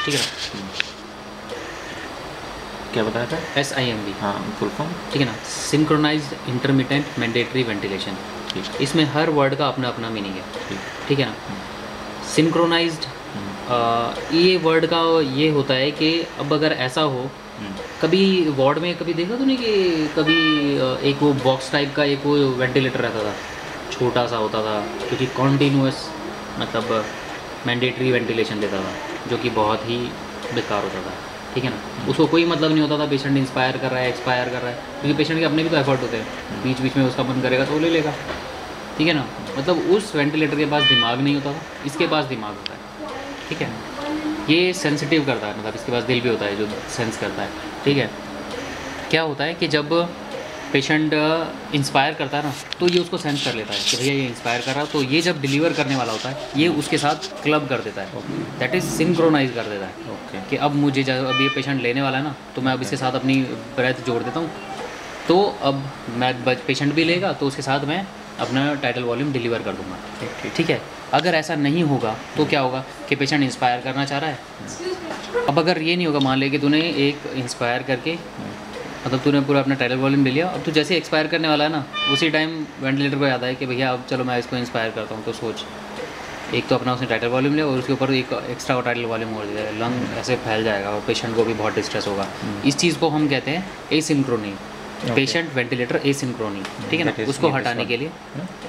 ठीक है ना। क्या बताया था? SIMV, हाँ, फुल फॉर्म। ठीक है ना, सिंक्रोनाइज्ड इंटरमिटेंट मैंडेटरी वेंटिलेशन। ठीक। इसमें हर वर्ड का अपना अपना मीनिंग है, ठीक। ठीक है ना। सिंक्रोनाइज्ड ये वर्ड का ये होता है कि अब अगर ऐसा हो, कभी वार्ड में कभी देखा तूने कि कभी एक वो बॉक्स टाइप का एक वो वेंटिलेटर रहता था, छोटा सा होता था, क्योंकि कॉन्टीन्यूअस मतलब मैंडेटरी वेंटिलेशन देता था, जो कि बहुत ही बेकार होता था, ठीक है ना। उसको कोई मतलब नहीं होता था पेशेंट इंस्पायर कर रहा है, एक्सपायर कर रहा है, क्योंकि पेशेंट के अपने भी तो एफर्ट होते हैं, बीच बीच में उसका मन करेगा तो वो ले लेगा, ठीक है ना। मतलब उस वेंटिलेटर के पास दिमाग नहीं होता था, इसके पास दिमाग होता है, ठीक है। ये सेंसिटिव करता है, मतलब इसके पास दिल भी होता है जो सेंस करता है, ठीक है। क्या होता है कि जब पेशेंट इंस्पायर करता है ना, तो ये उसको सेंस कर लेता है कि भैया ये इंस्पायर कर रहा है, तो ये जब डिलीवर करने वाला होता है ये उसके साथ क्लब कर देता है, दैट इज़ सिंक्रोनाइज कर देता है। ओके। कि अब मुझे जब अब ये पेशेंट लेने वाला है ना, तो मैं अब इसके साथ अपनी ब्रेथ जोड़ देता हूँ, तो अब मैं पेशेंट भी लेगा तो उसके साथ मैं अपना टाइटल वॉल्यूम डिलीवर कर दूंगा, ठीक है। अगर ऐसा नहीं होगा तो क्या होगा कि पेशेंट इंस्पायर करना चाह रहा है, अब अगर ये नहीं होगा, मान ले कि तूने एक इंस्पायर करके मतलब तूने पूरा अपना टाइटल वॉल्यूम ले लिया, अब तू जैसे एक्सपायर करने वाला है ना, उसी टाइम वेंटिलेटर को याद है कि भैया अब चलो मैं इसको इंस्पायर करता हूँ, तो सोच, एक तो अपना उसने टाइटल वॉल्यूम लिया और उसके ऊपर एक एक्स्ट्रा टाइटल वॉल्यूम और दिया, लंग ऐसे फैल जाएगा और पेशेंट को भी बहुत डिस्ट्रेस होगा। इस चीज़ को हम कहते हैं एसिंक्रोनी, पेशेंट वेंटिलेटर एसिंक्रोनी, ठीक है ना। उसको हटाने के लिए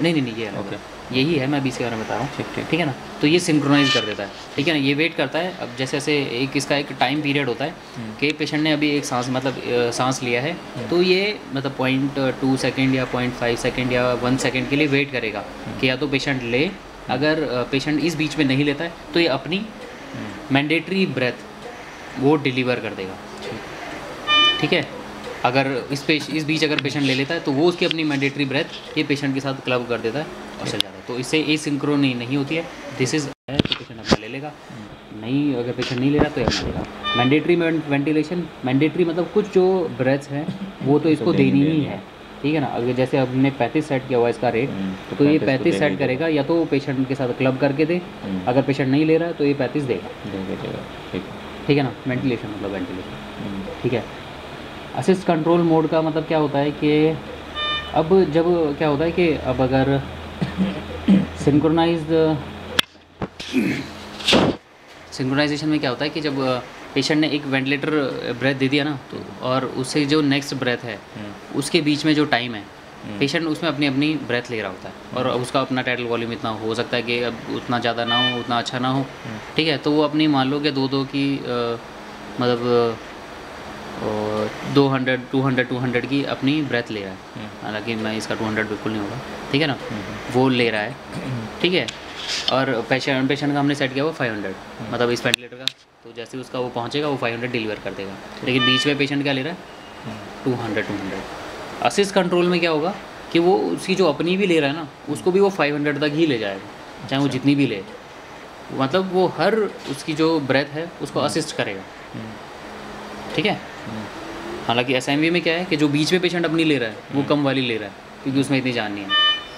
नहीं ये अलग है, यही है, मैं अभी इसके बारे में बता रहा हूँ, ठीक है ना। तो ये सिंक्रोनाइज कर देता है, ठीक है ना। ये वेट करता है, अब जैसे जैसे एक इसका एक टाइम पीरियड होता है कि पेशेंट ने अभी एक सांस मतलब सांस लिया है, तो ये मतलब 0.2 सेकेंड या 0.5 सेकेंड या 1 सेकेंड के लिए वेट करेगा कि या तो पेशेंट ले, अगर पेशेंट इस बीच में नहीं लेता है तो ये अपनी मैंडेटरी ब्रेथ वो डिलीवर कर देगा, ठीक है। अगर इस बीच अगर पेशेंट ले लेता है तो वो उसकी अपनी मैंडेटरी ब्रेथ ये पेशेंट के साथ क्लब कर देता है और चल जाता है, तो इससे एसिंक्रोनी नहीं होती है। दिस इज़ है तो पेशेंट अपना ले लेगा, नहीं अगर पेशेंट नहीं ले रहा तो ये अपना लेगा। मैंडेटरी वेंटिलेशन, मैंडेटरी मतलब कुछ जो ब्रेथ्स हैं वो तो इसको देनी ही है, ठीक है ना। अगर जैसे हमने 35 सेट किया हुआ इसका रेट, तो ये 35 सेट करेगा, या तो पेशेंट के साथ क्लब करके दे, अगर पेशेंट नहीं ले रहा है तो ये 35 देगा, ठीक है ना। वेंटिलेशन मतलब वेंटिलेशन, ठीक है। असिस्ट कंट्रोल मोड का मतलब क्या होता है कि अब जब क्या होता है कि अब अगर सिंक्रोनाइजेशन में क्या होता है कि जब पेशेंट ने एक वेंटिलेटर ब्रेथ दे दिया ना, तो और उससे जो नेक्स्ट ब्रेथ है उसके बीच में जो टाइम है, पेशेंट उसमें अपनी अपनी ब्रेथ ले रहा होता है, और उसका अपना टाइटल वॉल्यूम इतना हो सकता है कि अब उतना ज़्यादा ना हो, उतना अच्छा ना हो, ठीक है। तो वो अपनी मान लो कि दो की मतलब 200 की अपनी ब्रेथ ले रहा है, हालांकि मैं इसका 200 बिल्कुल नहीं होगा, ठीक है ना, वो ले रहा है, ठीक है। और पेशेंट का हमने सेट किया हुआ 500, मतलब इस वेंटिलेटर का, तो जैसे उसका वो पहुंचेगा वो 500 डिलीवर कर देगा, लेकिन बीच में पेशेंट क्या ले रहा है 200। असिस्ट कंट्रोल में क्या होगा कि वो उसकी जो अपनी भी ले रहा है ना, उसको भी वो 500 तक ही ले जाएगा, चाहे वो जितनी भी ले, मतलब वो हर उसकी जो ब्रेथ है उसको असिस्ट करेगा, ठीक है। हालांकि SIMV में क्या है कि जो बीच में पेशेंट अपनी ले रहा है वो कम वाली ले रहा है, क्योंकि उसमें इतनी जान नहीं है,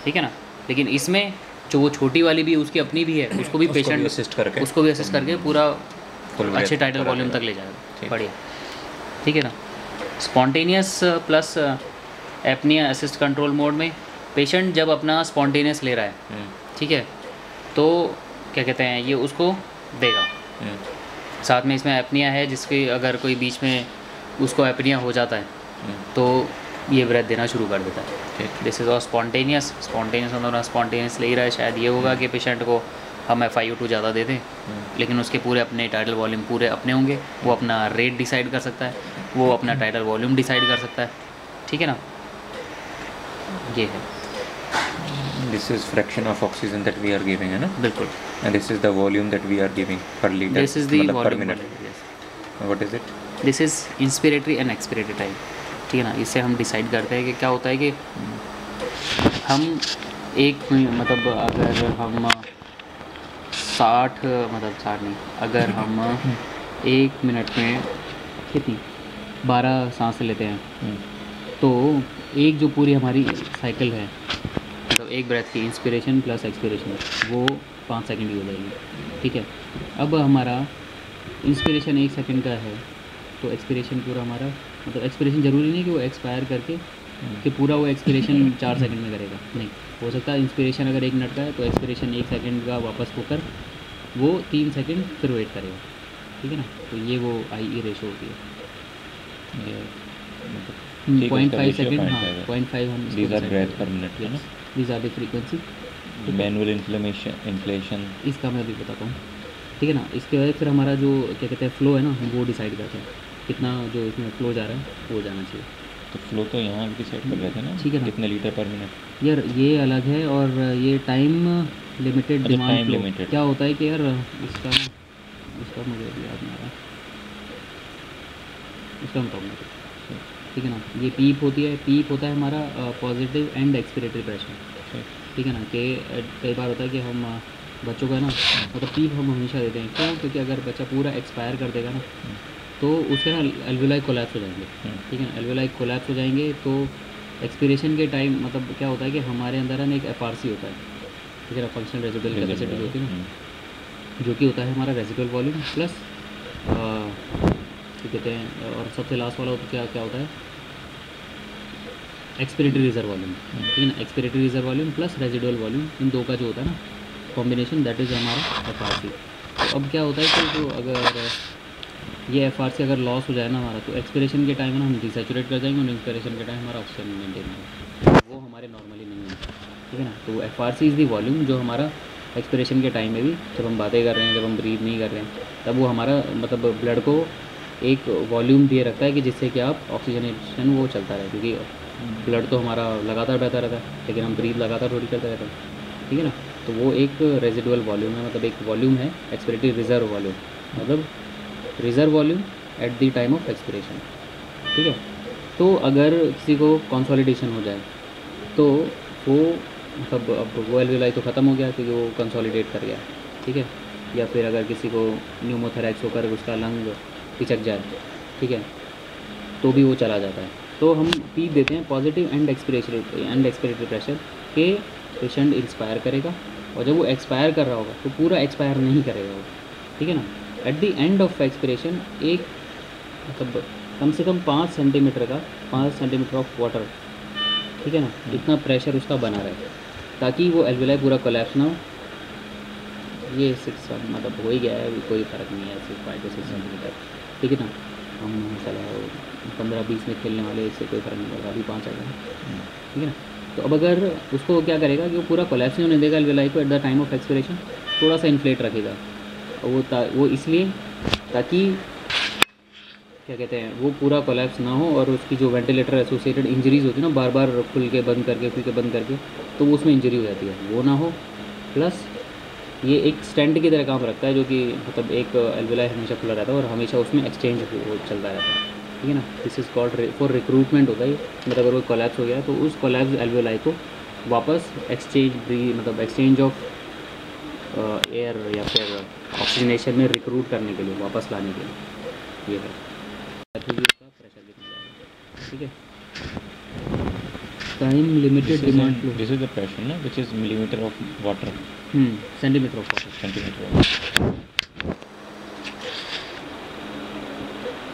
ठीक है ना। लेकिन इसमें जो वो छोटी वाली भी उसकी अपनी भी है, उसको भी पेशेंट असिस्ट करके पूरा अच्छे टाइटल वॉल्यूम तक ले जाएगा, बढ़िया, ठीक है ना। Spontaneous plus apnoea assist control mode में पेशेंट जब अपना स्पॉन्टेनियस ले रहा है, ठीक है, तो क्या कहते हैं ये उसको देगा, साथ में इसमें एपनिया है जिसके अगर कोई बीच में उसको एपनिया हो जाता है तो ये ब्रेथ देना शुरू कर देता है। दिस इज़ ऑल स्पॉन्टेनियस मतलब स्पॉन्टेनियस ले ही रहा है, शायद ये होगा कि पेशेंट को हम FiO2 ज़्यादा दे दें, लेकिन उसके पूरे अपने टाइटल वॉल्यूम पूरे अपने होंगे, वो अपना रेट डिसाइड कर सकता है, वो अपना टाइटल वॉल्यूम डिसाइड कर सकता है, ठीक है ना। ये है, this is fraction of oxygen that we are giving, है ना, बिल्कुल, and this is the volume that we are giving per litre, this is the मतलब per volume, minute. What is it? This is inspiratory and expiratory time, ठीक है ना। इससे हम decide करते हैं कि क्या होता है कि हम एक मतलब अगर हम 60 नहीं, अगर हम 1 मिनट में कितनी 12 सांस लेते हैं, तो एक जो पूरी हमारी साइकिल है, मतलब एक ब्रेथ की इंस्पिरेशन प्लस एक्सपिरेशन, वो 5 सेकंड की हो जाएगी, ठीक है। अब हमारा इंस्पिरेशन 1 सेकंड का है तो एक्सपिरेशन पूरा हमारा, मतलब एक्सपिरेशन ज़रूरी नहीं कि वो एक्सपायर करके कि पूरा वो एक्सपिरेशन 4 सेकंड में करेगा, नहीं। हो सकता है इंस्पिरेशन अगर 1 मिनट का है तो एक्सपिरेशन 1 सेकंड का वापस होकर वो 3 सेकंड फिर वेट करेगा, ठीक है ना। तो ये वो IE रेशो होती है, ये 0.5 सेकंड, हाँ 0.5 हम These are breath per minute, है ना? These are the frequency. Manual inflation इसका मैं अभी बताता हूँ, ठीक है ना। इसके बाद फिर हमारा जो क्या कहते हैं फ्लो है ना, वो डिसाइड करता है कितना जो इसमें फ्लो जा रहा है वो जाना चाहिए। तो फ्लो तो यहाँ भी डिसाइड कर रहे थे ना, ठीक है ना। कितने लीटर पर मिनट। यार ये अलग है, और ये टाइम लिमिटेड अच्छा, डिमांड time फ्लो limited। क्या होता है कि यार इसका मुझे अभी याद नहीं आ रहा, इसका बताऊँगा, ठीक है ना। ये पीप होती है, पीप होता है हमारा पॉजिटिव एंड एक्सपिरेटरी प्रेशर, ठीक है ना। कि कई बार होता है कि हम बच्चों को है ना, मतलब पीप हम हमेशा देते हैं, क्यों? क्योंकि अगर बच्चा पूरा एक्सपायर कर देगा ना तो उसके ना एल्वेलाई कोलैप्स हो जाएंगे, ठीक है ना। एल्वेलाई कोलैप्स हो जाएंगे तो एक्सपिरेशन के टाइम मतलब क्या होता है कि हमारे अंदर ना एक FRC होता है, ठीक है ना, फंक्शनल रेजिडुअल कैपेसिटी होती है ना, जो कि होता है हमारा रेजिडुअल वॉल्यूम प्लस क्या कहते हैं, और सबसे लास्ट वाला क्या क्या होता है, एक्सपिरेटरी रिजर्व वॉल्यूम, ठीक है ना। Expiratory reserve volume plus residual volume, इन दो का जो होता है ना कॉम्बिनेशन, दैट इज़ हमारा FRC। तो अब क्या होता है कि जो अगर ये FRC अगर लॉस हो जाए ना हमारा, तो एक्सपिरेशन के टाइम ना हम डिसैचुरेट कर जाएंगे, और इंस्पिरेशन के टाइम हमारा ऑक्सीजन मेंटेन होगा, वो हमारे नॉर्मली नहीं है, ठीक है ना। तो FRC इज़ दी वॉल्यूम जो हमारा एक्सपिरेशन के टाइम में भी जब हम बातें कर रहे हैं, जब हम ब्रीथ नहीं कर रहे हैं, तब वो हमारा मतलब ब्लड को एक वॉल्यूम दिए रखता है कि जिससे कि आप ऑक्सीजनेशन वो चलता रहे, क्योंकि ब्लड तो हमारा लगातार बहता रहता है, लेकिन हम ब्रीथ लगातार थोड़ी करते रहते हैं, ठीक है ना। तो वो एक रेजिडुअल वॉल्यूम है, मतलब एक वॉल्यूम है, एक्सपिरेटरी रिजर्व वॉल्यूम, मतलब reserve volume at the time of expiration, ठीक है। तो अगर किसी को कंसोलिडेशन हो जाए तो वो मतलब अब वो एल्वेलाई तो ख़त्म हो गया क्योंकि वो कंसोलिडेट कर गया, ठीक है। या फिर अगर किसी को न्यूमोथोरैक्स होकर उसका लंग पिचक जाए, ठीक है, तो भी वो चला जाता है। तो हम पीप देते हैं पॉजिटिव एंड एक्सपिरेटरी प्रेशर के पेशेंट इंस्पायर करेगा, और जब वो एक्सपायर कर रहा होगा तो पूरा एक्सपायर नहीं करेगा वो, ठीक है ना। At the end of expiration एक मतलब कम से कम 5 सेंटीमीटर ऑफ वाटर, ठीक है ना, इतना प्रेशर उसका बना रहे ताकि वो एल्वेलाई पूरा कोलैप्स ना हो। ये 6 मतलब हो ही गया है, अभी कोई फ़र्क नहीं है, 5 to 6 सेंटीमीटर, ठीक है ना। हम चला 15-20 में खेलने वाले, इससे कोई फ़र्क नहीं पड़ता, अभी 5 आ गया, ठीक है ना। तो अब अगर उसको क्या करेगा कि वो पूरा कोलैप्स नहीं होने देगा एल्वेलाई को at the time of expiration, थोड़ा सा इन्फ्लेट रखेगा, वो इसलिए ताकि क्या कहते हैं वो पूरा कोलैप्स ना हो, और उसकी जो वेंटिलेटर एसोसिएटेड इंजरीज़ होती है ना, बार बार खुल के बंद करके तो वो उसमें इंजरी हो जाती है, वो ना हो। प्लस ये एक स्टेंट की तरह काम रखता है, जो कि मतलब एक एल्वेलाई हमेशा खुला रहता है और हमेशा उसमें एक्सचेंज चलता रहता है, ठीक है ना। This is called for recruitment होता है, मतलब अगर वो कोलैप्स हो गया तो उस कोलैप्स एल्वेलाई को वापस एक्सचेंज ऑफ एयर या फिर ऑक्सीजनेशन में रिक्रूट करने के लिए, वापस लाने के लिए, ये है। फिर भी उसका प्रेशर कितना जाएगा, ठीक है। Time limited demand flow, this is the pressure ना, which is millimeter of water, centimeter of water,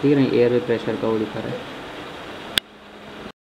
ठीक है ना। एयर में प्रेशर का वो दिखा रहा है।